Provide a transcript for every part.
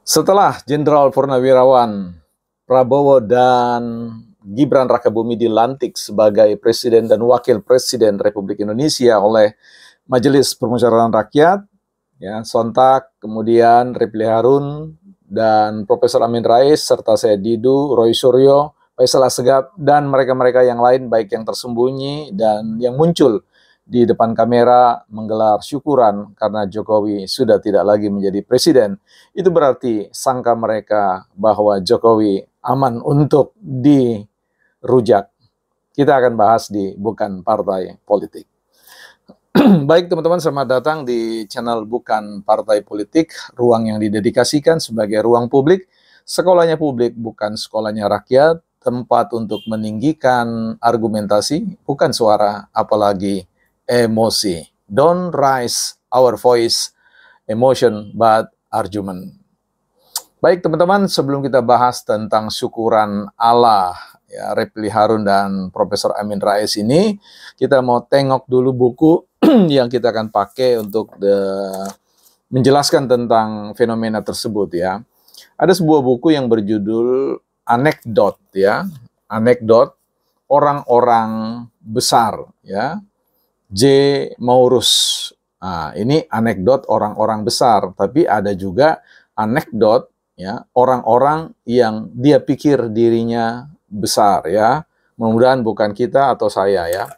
Setelah Jenderal Purnawirawan Prabowo dan Gibran Rakabuming dilantik sebagai Presiden dan Wakil Presiden Republik Indonesia oleh Majelis Permusyawaratan Rakyat, ya, sontak kemudian Refli Harun dan Profesor Amin Rais serta saya Didu, Roy Suryo, Faisal Assegaf dan mereka-mereka yang lain baik yang tersembunyi dan yang muncul di depan kamera menggelar syukuran karena Jokowi sudah tidak lagi menjadi presiden. Itu berarti sangka mereka bahwa Jokowi aman untuk dirujak. Kita akan bahas di Bukan Partai Politik. Baik teman-teman, selamat datang di channel Bukan Partai Politik, ruang yang didedikasikan sebagai ruang publik, sekolahnya publik bukan sekolahnya rakyat, tempat untuk meninggikan argumentasi, bukan suara, apalagi emosi. Don't raise our voice, emotion, but argument. Baik teman-teman, sebelum kita bahas tentang syukuran Allah, ya, Refli Harun dan Profesor Amin Rais ini, kita mau tengok dulu buku yang kita akan pakai untuk menjelaskan tentang fenomena tersebut, ya. Ada sebuah buku yang berjudul Anekdot, ya, Anekdot Orang-orang Besar, ya, J. Maurus. Nah, ini anekdot orang-orang besar, tapi ada juga anekdot, ya, orang-orang yang dia pikir dirinya besar, ya. Mudah-mudahan bukan kita atau saya, ya.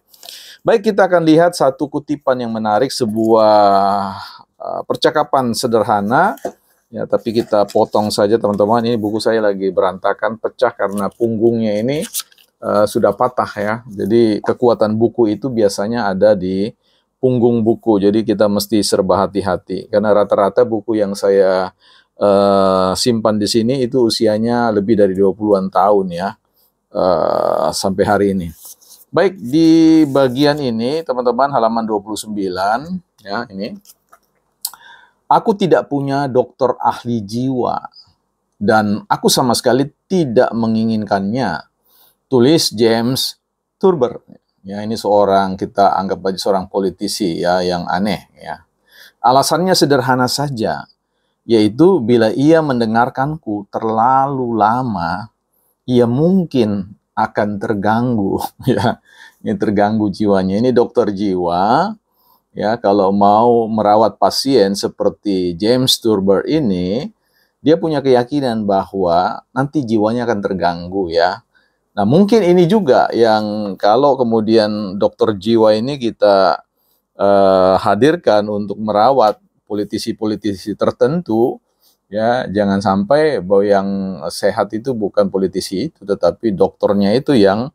Baik, kita akan lihat satu kutipan yang menarik, sebuah percakapan sederhana, ya, tapi kita potong saja teman-teman. Ini buku saya lagi berantakan, pecah karena punggungnya ini sudah patah, ya. Jadi kekuatan buku itu biasanya ada di punggung buku. Jadi kita mesti serba hati-hati karena rata-rata buku yang saya simpan di sini itu usianya lebih dari 20-an tahun, ya, sampai hari ini. Baik, di bagian ini teman-teman halaman 29, ya, ini. Aku tidak punya dokter ahli jiwa dan aku sama sekali tidak menginginkannya. Tulis James Turber. Ya, ini seorang, kita anggap aja seorang politisi, ya, yang aneh, ya. Alasannya sederhana saja, yaitu bila ia mendengarkanku terlalu lama, ia mungkin akan terganggu, ya. Ini terganggu jiwanya. Ini dokter jiwa, ya, kalau mau merawat pasien seperti James Turber ini, dia punya keyakinan bahwa nanti jiwanya akan terganggu, ya. Nah, mungkin ini juga yang kalau kemudian dokter jiwa ini kita hadirkan untuk merawat politisi-politisi tertentu, ya, jangan sampai bahwa yang sehat itu bukan politisi itu, tetapi dokternya itu yang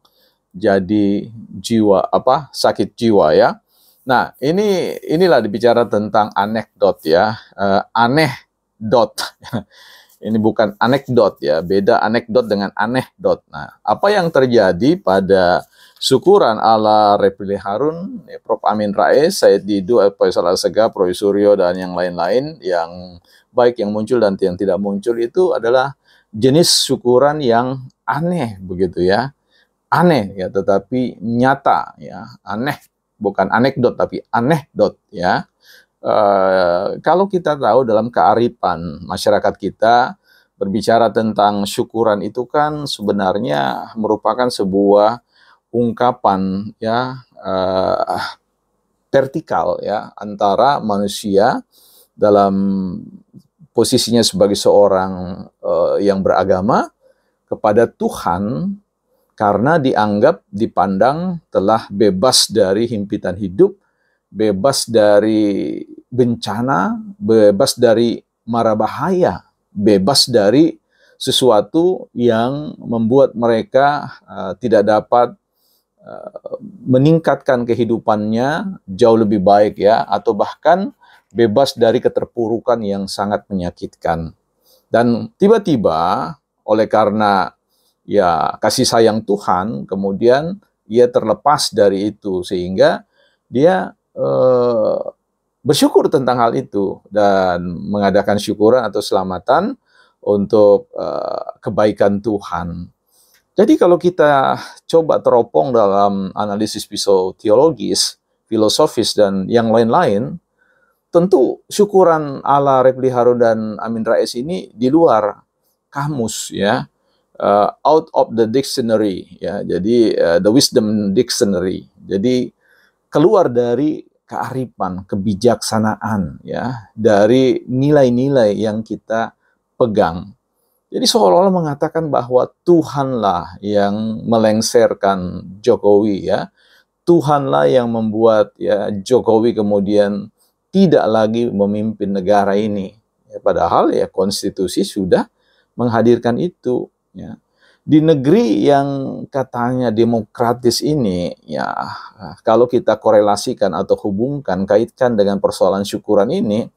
jadi sakit jiwa, ya. Nah, inilah dibicara tentang anekdot, ya, aneh-dot. Ini bukan anekdot, ya, beda anekdot dengan aneh-dot. Nah, apa yang terjadi pada syukuran ala Refli Harun, Prof. Amin Rais, Said Didu, Faisal Assegaf, Roy Suryo, dan yang lain-lain, yang baik yang muncul dan yang tidak muncul itu adalah jenis syukuran yang aneh, begitu, ya. Aneh, ya, tetapi nyata, ya. Aneh, bukan anekdot, tapi aneh-dot, ya. Kalau kita tahu dalam kearifan masyarakat kita, berbicara tentang syukuran itu kan sebenarnya merupakan sebuah ungkapan, ya, vertikal, ya, antara manusia dalam posisinya sebagai seorang yang beragama kepada Tuhan, karena dianggap, dipandang telah bebas dari himpitan hidup, bebas dari bencana, bebas dari mara bahaya, bebas dari sesuatu yang membuat mereka tidak dapat meningkatkan kehidupannya jauh lebih baik, ya, atau bahkan bebas dari keterpurukan yang sangat menyakitkan. Dan tiba-tiba oleh karena, ya, kasih sayang Tuhan, kemudian ia terlepas dari itu sehingga dia bersyukur tentang hal itu dan mengadakan syukuran atau selamatan untuk kebaikan Tuhan. Jadi kalau kita coba teropong dalam analisis teologis, filosofis, dan yang lain-lain, tentu syukuran ala Refli Harun dan Amin Rais ini di luar kamus ya, out of the dictionary ya. Jadi the wisdom dictionary. Jadi keluar dari kearifan, kebijaksanaan ya, dari nilai-nilai yang kita pegang. Jadi seolah-olah mengatakan bahwa Tuhanlah yang melengsarkan Jokowi ya. Tuhanlah yang membuat ya Jokowi kemudian tidak lagi memimpin negara ini. Ya, padahal ya konstitusi sudah menghadirkan itu ya. Di negeri yang katanya demokratis ini ya, kalau kita korelasikan atau hubungkan, kaitkan dengan persoalan syukuran ini,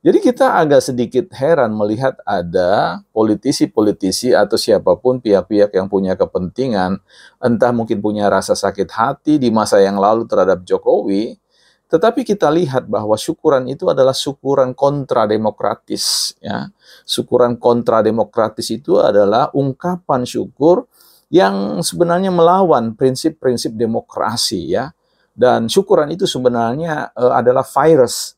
jadi kita agak sedikit heran melihat ada politisi-politisi atau siapapun pihak-pihak yang punya kepentingan, entah mungkin punya rasa sakit hati di masa yang lalu terhadap Jokowi, tetapi kita lihat bahwa syukuran itu adalah syukuran kontrademokratis. Ya. Syukuran kontrademokratis itu adalah ungkapan syukur yang sebenarnya melawan prinsip-prinsip demokrasi. Ya. Dan syukuran itu sebenarnya adalah virus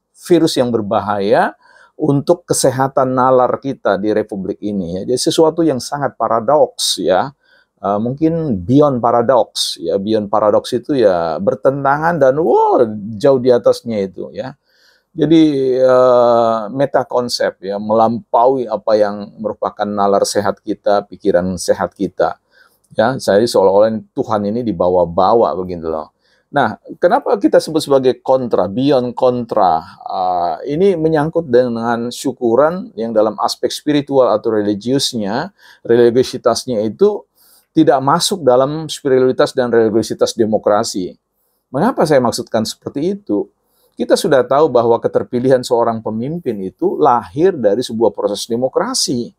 yang berbahaya untuk kesehatan nalar kita di Republik ini. Ya. Jadi sesuatu yang sangat paradoks ya. Mungkin beyond paradoks ya, beyond paradoks itu ya bertentangan dan jauh di atasnya itu ya. Jadi meta konsep ya, melampaui apa yang merupakan nalar sehat kita, pikiran sehat kita. Ya, saya seolah-olah Tuhan ini dibawa-bawa begitu loh. Nah, kenapa kita sebut sebagai kontra, beyond kontra? Ini menyangkut dengan syukuran yang dalam aspek spiritual atau religiusnya, religiositasnya itu tidak masuk dalam spiritualitas dan religiositas demokrasi. Mengapa saya maksudkan seperti itu? Kita sudah tahu bahwa keterpilihan seorang pemimpin itu lahir dari sebuah proses demokrasi.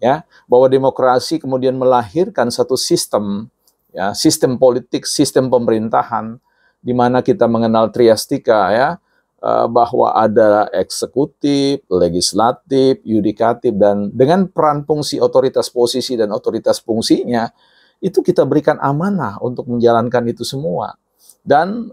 Ya, bahwa demokrasi kemudian melahirkan satu sistem, ya, sistem politik, sistem pemerintahan, di mana kita mengenal triastika ya, bahwa ada eksekutif, legislatif, yudikatif, dan dengan peran fungsi otoritas posisi dan otoritas fungsinya, itu kita berikan amanah untuk menjalankan itu semua. Dan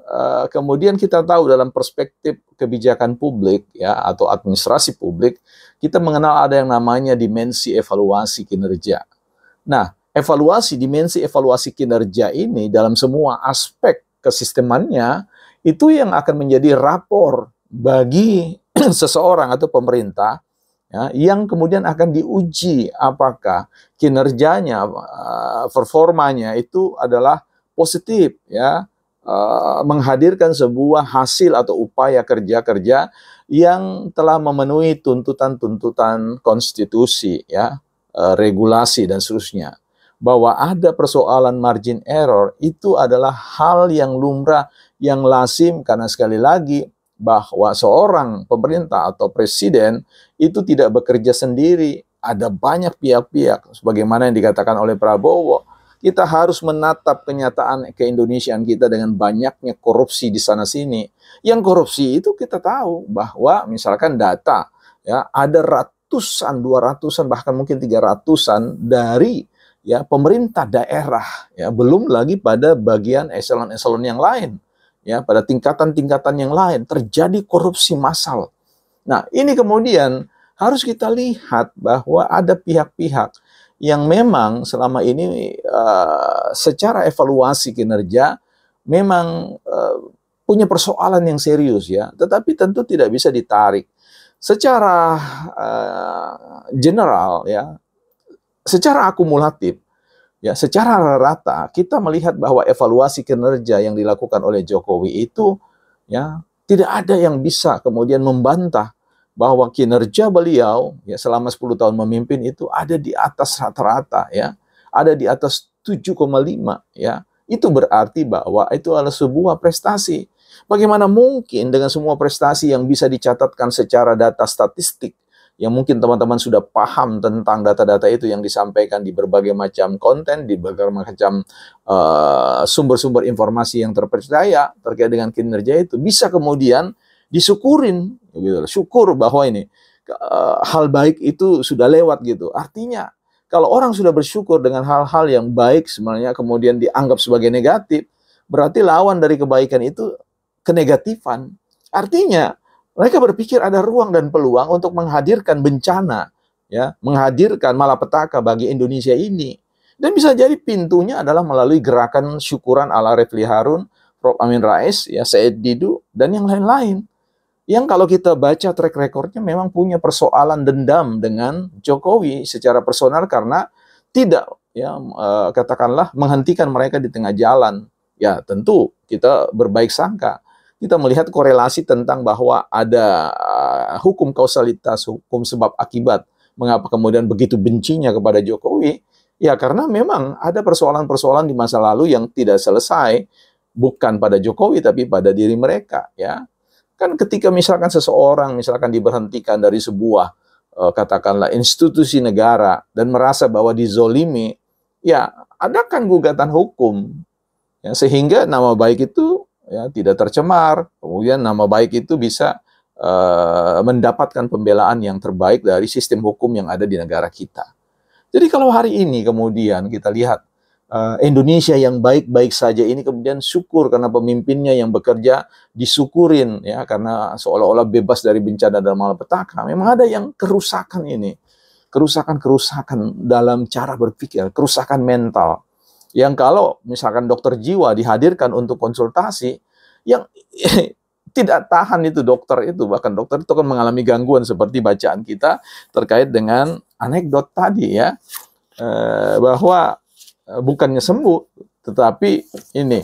kemudian kita tahu dalam perspektif kebijakan publik ya atau administrasi publik, kita mengenal ada yang namanya dimensi evaluasi kinerja. Nah, dimensi evaluasi kinerja ini dalam semua aspek kesistemannya, itu yang akan menjadi rapor bagi seseorang atau pemerintah ya, yang kemudian akan diuji apakah kinerjanya, performanya itu adalah positif ya, menghadirkan sebuah hasil atau upaya kerja-kerja yang telah memenuhi tuntutan-tuntutan konstitusi ya, regulasi dan seterusnya. Bahwa ada persoalan margin error itu adalah hal yang lumrah, yang lazim, karena sekali lagi bahwa seorang pemerintah atau presiden itu tidak bekerja sendiri, ada banyak pihak-pihak sebagaimana yang dikatakan oleh Prabowo. Kita harus menatap kenyataan keindonesiaan kita dengan banyaknya korupsi di sana sini. Yang korupsi itu kita tahu bahwa misalkan data ya, ada ratusan, 200-an bahkan mungkin 300-an dari ya pemerintah daerah ya, belum lagi pada bagian eselon-eselon yang lain ya, pada tingkatan-tingkatan yang lain terjadi korupsi massal. Nah, ini kemudian harus kita lihat bahwa ada pihak-pihak yang memang selama ini secara evaluasi kinerja memang punya persoalan yang serius ya, tetapi tentu tidak bisa ditarik secara general ya. Secara akumulatif, ya, secara rata kita melihat bahwa evaluasi kinerja yang dilakukan oleh Jokowi itu, ya, tidak ada yang bisa kemudian membantah bahwa kinerja beliau, ya, selama 10 tahun memimpin itu ada di atas rata-rata, ya, ada di atas 7,5, ya. Itu berarti bahwa itu adalah sebuah prestasi. Bagaimana mungkin dengan semua prestasi yang bisa dicatatkan secara data statistik, yang mungkin teman-teman sudah paham tentang data-data itu yang disampaikan di berbagai macam konten, di berbagai macam sumber-sumber informasi yang terpercaya terkait dengan kinerja itu, bisa kemudian disyukurin, gitu. Syukur bahwa ini hal baik itu sudah lewat gitu. Artinya kalau orang sudah bersyukur dengan hal-hal yang baik sebenarnya kemudian dianggap sebagai negatif, berarti lawan dari kebaikan itu kenegatifan. Artinya Mereka berpikir ada ruang dan peluang untuk menghadirkan bencana, ya, menghadirkan malapetaka bagi Indonesia ini. Dan bisa jadi pintunya adalah melalui gerakan syukuran ala Refli Harun, Prof. Amin Rais, ya, Said Didu, dan yang lain-lain. Yang kalau kita baca track recordnya memang punya persoalan dendam dengan Jokowi secara personal karena tidak, ya, katakanlah menghentikan mereka di tengah jalan. Ya tentu kita berbaik sangka. Kita melihat korelasi tentang bahwa ada hukum kausalitas, hukum sebab akibat. Mengapa kemudian begitu bencinya kepada Jokowi? Ya karena memang ada persoalan-persoalan di masa lalu yang tidak selesai, bukan pada Jokowi tapi pada diri mereka, ya. Kan ketika misalkan seseorang misalkan diberhentikan dari sebuah katakanlah institusi negara dan merasa bahwa dizolimi, ya adakan gugatan hukum, ya, sehingga nama baik itu, ya, tidak tercemar, kemudian nama baik itu bisa mendapatkan pembelaan yang terbaik dari sistem hukum yang ada di negara kita. Jadi kalau hari ini kemudian kita lihat Indonesia yang baik-baik saja ini kemudian syukur karena pemimpinnya yang bekerja disyukurin, ya, karena seolah-olah bebas dari bencana dan malapetaka. Memang ada yang kerusakan ini, kerusakan dalam cara berpikir, kerusakan mental. Yang kalau misalkan dokter jiwa dihadirkan untuk konsultasi, yang tidak tahan itu dokter itu, bahkan dokter itu akan mengalami gangguan seperti bacaan kita terkait dengan anekdot tadi, ya, bahwa bukannya sembuh, tetapi ini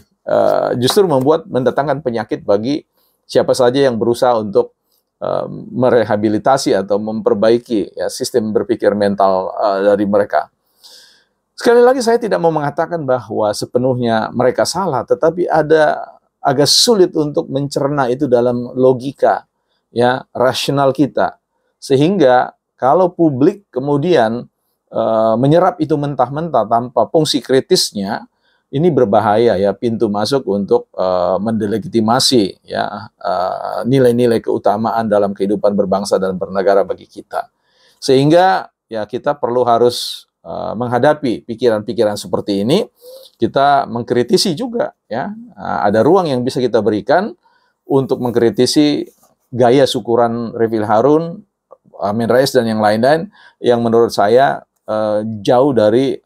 justru mendatangkan penyakit bagi siapa saja yang berusaha untuk merehabilitasi atau memperbaiki, ya, sistem berpikir mental dari mereka. Sekali lagi saya tidak mau mengatakan bahwa sepenuhnya mereka salah, tetapi ada agak sulit untuk mencerna itu dalam logika, ya, rasional kita. Sehingga kalau publik kemudian menyerap itu mentah-mentah tanpa fungsi kritisnya, ini berbahaya, ya, pintu masuk untuk mendelegitimasi, ya, nilai-nilai keutamaan dalam kehidupan berbangsa dan bernegara bagi kita. Sehingga, ya, kita perlu harus menghadapi pikiran-pikiran seperti ini, kita mengkritisi juga, ya, ada ruang yang bisa kita berikan untuk mengkritisi gaya syukuran Refli Harun, Amin Rais dan yang lain-lain yang menurut saya jauh dari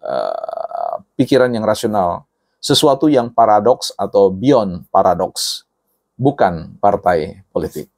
pikiran yang rasional, sesuatu yang paradoks atau beyond paradoks, bukan partai politik.